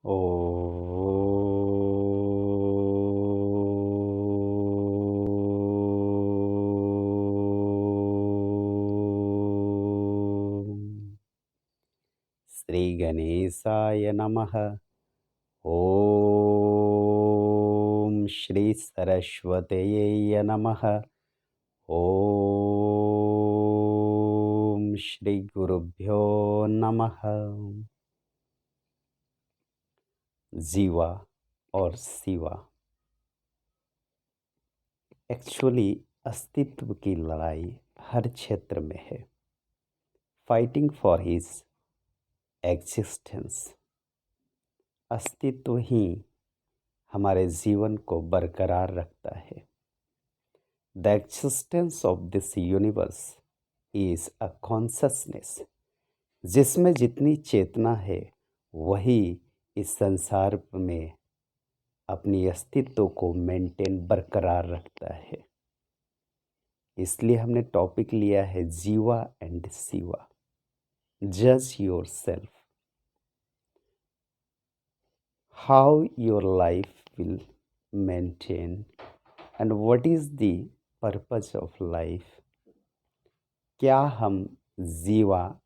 ओ श्री गणेशाय नमः। ओम श्री सरस्वतये नमः। ओम श्री गुरुभ्यो नमः। जीवा और शिवा एक्चुअली अस्तित्व की लड़ाई हर क्षेत्र में है। Fighting for his existence. अस्तित्व ही हमारे जीवन को बरकरार रखता है। The existence of this universe is a consciousness. जिसमें जितनी चेतना है वही इस संसार में अपनी अस्तित्व को मेंटेन बरकरार रखता है। इसलिए हमने टॉपिक लिया है जीवा एंड शिवा। जज your self, how your life will maintain and what is the purpose of life. क्या हम जीवा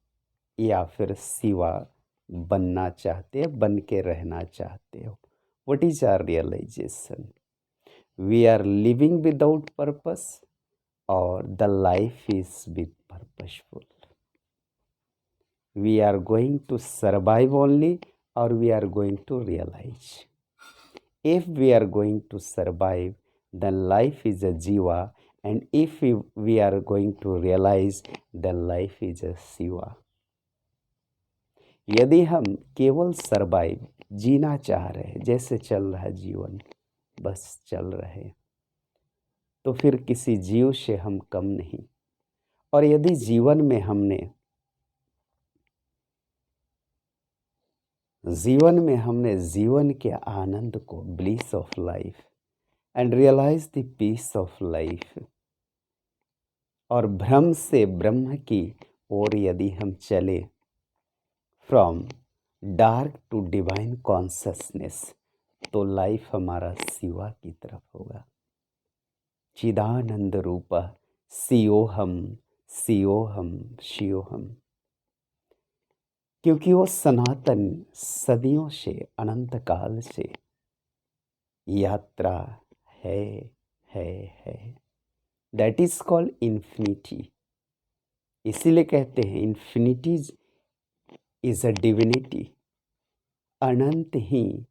या फिर शिवा बनना चाहते हैं, बन के रहना चाहते हो। What is our realisation. We are living without purpose और the life is with purposeful. We are going to survive only or we are going to realize. If we are going to survive, then life is a jiva, and if we are going to realize, then life is a Shiva. यदि हम केवल survive जीना चाह रहे हैं, जैसे चल रहा है जीवन, बस चल रहे, तो फिर किसी जीव से हम कम नहीं। और यदि जीवन में हमने जीवन के आनंद को, bliss of life and realise the peace of life, और भ्रम से ब्रह्म की ओर यदि हम चले, from dark to divine consciousness, तो लाइफ हमारा शिवा की तरफ होगा। चिदानंद रूपा शिवोहम शिवोहम शिवोहम। क्योंकि वो सनातन, सदियों से, अनंत काल से यात्रा है। That is called infinity. इसीलिए कहते हैं इन्फिनिटी इज अ डिविनिटी। अनंत ही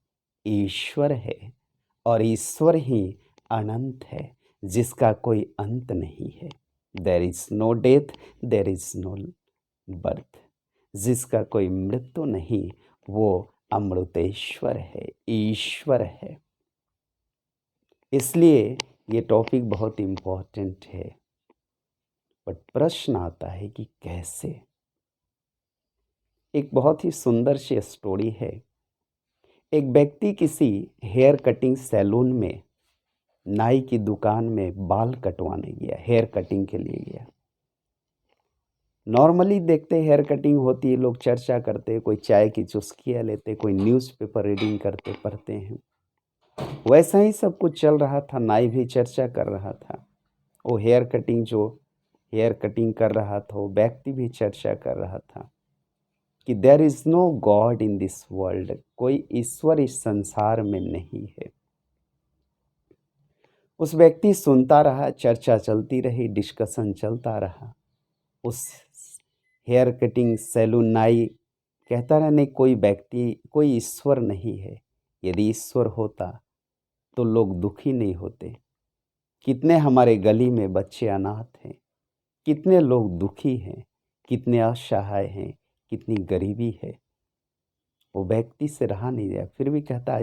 ईश्वर है और ईश्वर ही अनंत है, जिसका कोई अंत नहीं है। There is no death, there is no birth. जिसका कोई मृत्यु नहीं, वो अमृतेश्वर है, ईश्वर है। इसलिए ये टॉपिक बहुत इम्पोर्टेंट है। बट प्रश्न आता है कि कैसे। एक बहुत ही सुंदर सी स्टोरी है। एक व्यक्ति किसी हेयर कटिंग सैलून में, नाई की दुकान में बाल कटवाने गया, हेयर कटिंग के लिए गया। नॉर्मली देखते हेयर कटिंग होती है, लोग चर्चा करते, कोई चाय की चुस्कियाँ लेते, कोई न्यूज़पेपर रीडिंग करते, पढ़ते हैं। वैसा ही सब कुछ चल रहा था। नाई भी चर्चा कर रहा था। वो हेयर कटिंग कर रहा था, वो व्यक्ति भी चर्चा कर रहा था कि there is no god in this world. कोई ईश्वर इस संसार में नहीं है। उस व्यक्ति सुनता रहा, चर्चा चलती रही, डिस्कशन चलता रहा। उस हेयर कटिंग सैलून नाई कहता रहा, नहीं, कोई व्यक्ति, कोई ईश्वर नहीं है। यदि ईश्वर होता तो लोग दुखी नहीं होते। कितने हमारे गली में बच्चे अनाथ हैं, कितने लोग दुखी हैं, कितने असहाय हैं, कितनी गरीबी है। वो व्यक्ति से रहा नहीं गया, फिर भी कहता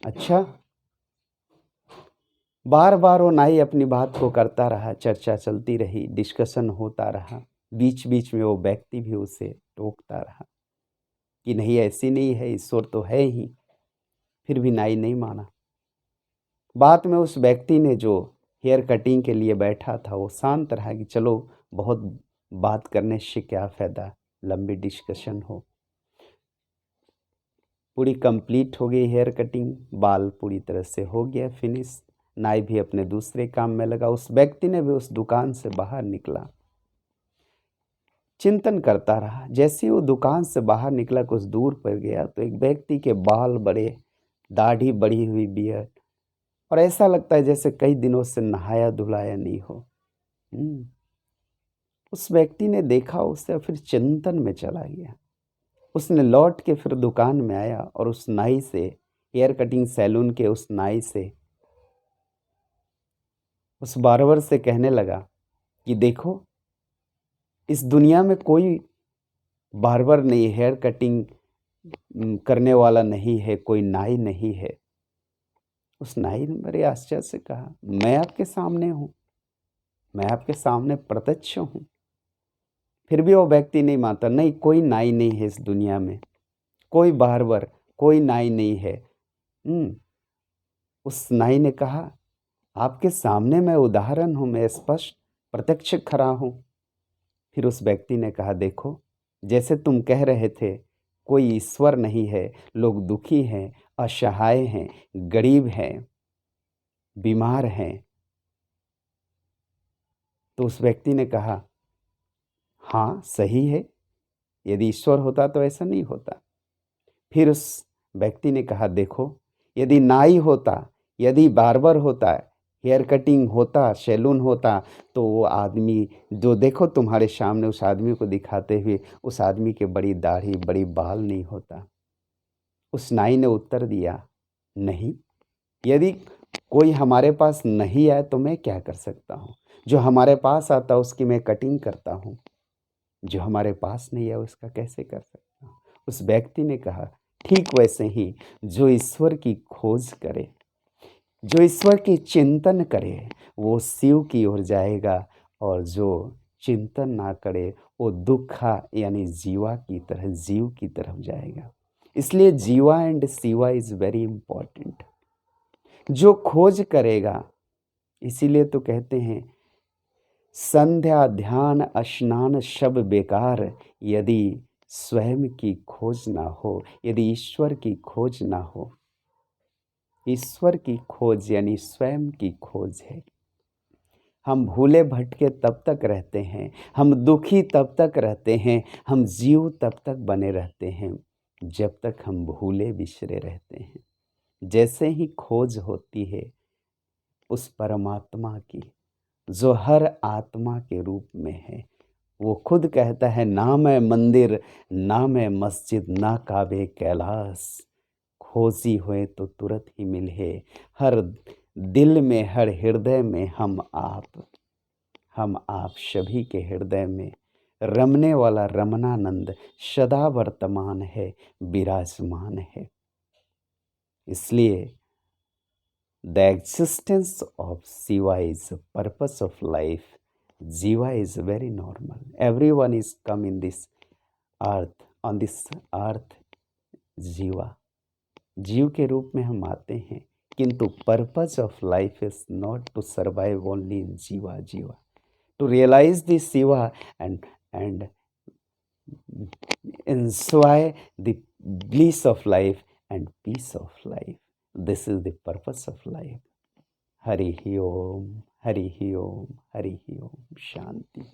अच्छा। बार बार वो नाई अपनी बात को करता रहा, चर्चा चलती रही, डिस्कशन होता रहा। बीच बीच में वो व्यक्ति भी उसे टोकता रहा कि नहीं, ऐसी नहीं है, ईश्वर तो है ही। फिर भी नाई नहीं माना। बाद में उस व्यक्ति ने, जो हेयर कटिंग के लिए बैठा था, वो शांत रहा कि चलो, बहुत बात करने से क्या फ़ायदा, लंबी डिस्कशन हो। पूरी कंप्लीट हो गई हेयर कटिंग, बाल पूरी तरह से हो गया फिनिश। नाई भी अपने दूसरे काम में लगा। उस व्यक्ति ने भी उस दुकान से बाहर निकला, चिंतन करता रहा। जैसे ही वो दुकान से बाहर निकला, कुछ दूर पर गया तो एक व्यक्ति के बाल बड़े, दाढ़ी बढ़ी हुई, बियर्ड, और ऐसा लगता है जैसे कई दिनों से नहाया धुलाया नहीं हो। उस व्यक्ति ने देखा उसे, फिर चिंतन में चला गया। उसने लौट के फिर दुकान में आया और उस नाई से, हेयर कटिंग सैलून के उस नाई से, उस बार्बर से कहने लगा कि देखो, इस दुनिया में कोई बार्बर नहीं, हेयर कटिंग करने वाला नहीं है, कोई नाई नहीं है। उस नाई ने बड़े आश्चर्य से कहा, मैं आपके सामने हूँ, मैं आपके सामने प्रत्यक्ष हूँ। फिर भी वो व्यक्ति नहीं मानता, नहीं कोई नाई नहीं है इस दुनिया में, कोई बार्बर, कोई नाई नहीं है। उस नाई ने कहा, आपके सामने मैं उदाहरण हूँ, मैं स्पष्ट प्रत्यक्ष खड़ा हूँ। फिर उस व्यक्ति ने कहा, देखो, जैसे तुम कह रहे थे कोई ईश्वर नहीं है, लोग दुखी हैं, असहाय हैं, गरीब हैं, बीमार हैं, तो उस व्यक्ति ने कहा, हाँ सही है, यदि ईश्वर होता तो ऐसा नहीं होता। फिर उस व्यक्ति ने कहा, देखो, यदि नाई होता, यदि बार्बर होता, हेयर कटिंग होता, सैलून होता, तो वो आदमी जो देखो तुम्हारे सामने, उस आदमी को दिखाते हुए, उस आदमी के बड़ी दाढ़ी, बड़ी बाल नहीं होता। उस नाई ने उत्तर दिया, नहीं, यदि कोई हमारे पास नहीं आए तो मैं क्या कर सकता हूँ? जो हमारे पास आता उसकी मैं कटिंग करता हूँ, जो हमारे पास नहीं है उसका कैसे कर सकता हूँ? उस व्यक्ति ने कहा, ठीक वैसे ही जो ईश्वर की खोज करे, जो ईश्वर की चिंतन करे, वो शिव की ओर जाएगा, और जो चिंतन ना करे वो दुखा यानी जीवा की तरह, जीव की तरफ जाएगा। इसलिए जीवा and Shiva is very important. जो खोज करेगा, इसीलिए तो कहते हैं संध्या ध्यान स्नान सब बेकार, यदि स्वयं की खोज ना हो, यदि ईश्वर की खोज ना हो। ईश्वर की खोज यानी स्वयं की खोज है। हम भूले भटके तब तक रहते हैं, हम दुखी तब तक रहते हैं, हम जीव तब तक बने रहते हैं जब तक हम भूले बिसरे रहते हैं। जैसे ही खोज होती है उस परमात्मा की, जो हर आत्मा के रूप में है, वो खुद कहता है, ना मैं मंदिर, ना मैं मस्जिद, ना काबे कैलाश, खोजी हुए तो तुरंत ही मिले, हर दिल में, हर हृदय में हम आप सभी के हृदय में रमने वाला रमनानंद सदा वर्तमान है, विराजमान है। इसलिए the existence of Shiva is purpose of life. Jiva is very normal, everyone is come in this earth, on this earth. Jiva, जीव के रूप में हम आते हैं, किंतु purpose of life is not to survive only in jiva, jiva, to realize the Shiva and enjoy the bliss of life and peace of life. This is the purpose of life. Hari Om, Hari Om, Hari Om, Shanti.